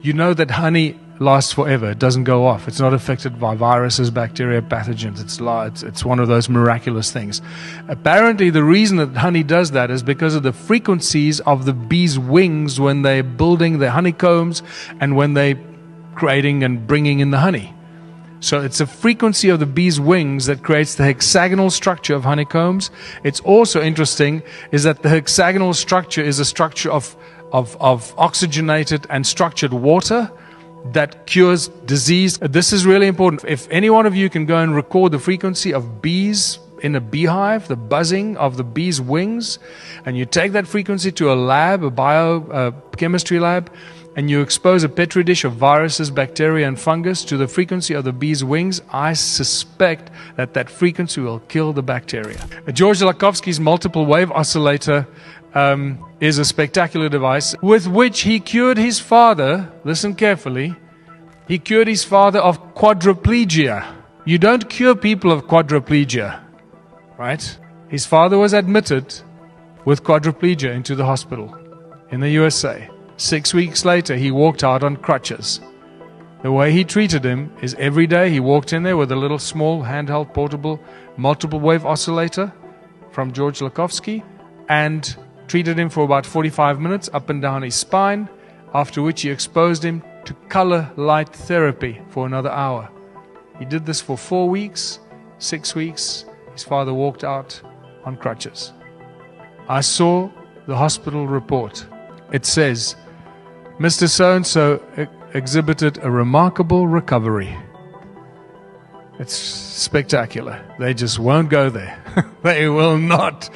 You know that honey lasts forever. It doesn't go off. It's not affected by viruses, bacteria, pathogens. It's one of those miraculous things. Apparently, the reason that honey does that is because of the frequencies of the bees' wings when they're building their honeycombs and when they're creating and bringing in the honey. So it's a frequency of the bee's wings that creates the hexagonal structure of honeycombs. It's also interesting is that the hexagonal structure is a structure of oxygenated and structured water that cures disease. This is really important. If any one of you can go and record the frequency of bees in a beehive, the buzzing of the bees' wings, and you take that frequency to a lab, a biochemistry lab, and you expose a petri dish of viruses, bacteria, and fungus to the frequency of the bee's wings, I suspect that that frequency will kill the bacteria. George Lakhovsky's multiple wave oscillator is a spectacular device with which he cured his father. Listen carefully. He cured his father of quadriplegia. You don't cure people of quadriplegia, right? His father was admitted with quadriplegia into the hospital in the USA. 6 weeks later, he walked out on crutches. The way he treated him is every day he walked in there with a little small handheld portable multiple wave oscillator from George Lakhovsky and treated him for about 45 minutes up and down his spine, after which he exposed him to color light therapy for another hour. He did this for 4 weeks, 6 weeks. His father walked out on crutches. I saw the hospital report. It says, Mr. So-and-so exhibited a remarkable recovery. It's spectacular. They just won't go there. They will not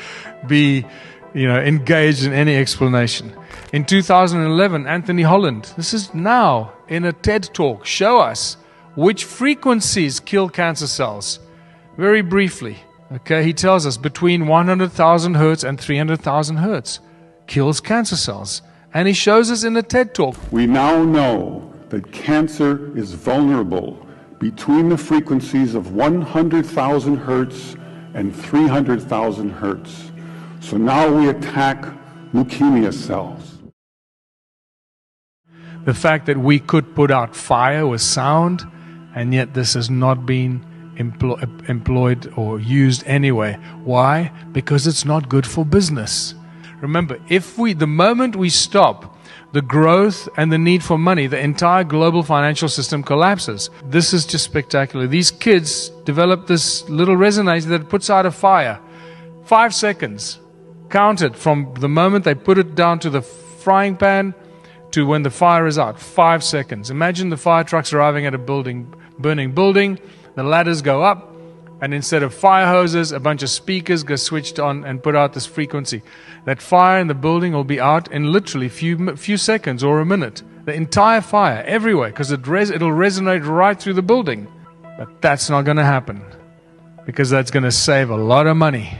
be, engaged in any explanation. In 2011, Anthony Holland, this is now in a TED Talk, show us which frequencies kill cancer cells. Very briefly, okay, he tells us between 100,000 hertz and 300,000 hertz kills cancer cells. And he shows us in a TED Talk. We now know that cancer is vulnerable between the frequencies of 100,000 hertz and 300,000 hertz. So now we attack leukemia cells. The fact that we could put out fire with sound, and yet this has not been employed or used anyway. Why? Because it's not good for business. Remember, the moment we stop the growth and the need for money, the entire global financial system collapses. This is just spectacular. These kids develop this little resonator that puts out a fire. 5 seconds. Count it from the moment they put it down to the frying pan to when the fire is out. 5 seconds. Imagine the fire trucks arriving at a burning building. The ladders go up. And instead of fire hoses, a bunch of speakers get switched on and put out this frequency. That fire in the building will be out in literally few seconds or a minute. The entire fire, everywhere, because it'll resonate right through the building. But that's not going to happen, because that's going to save a lot of money.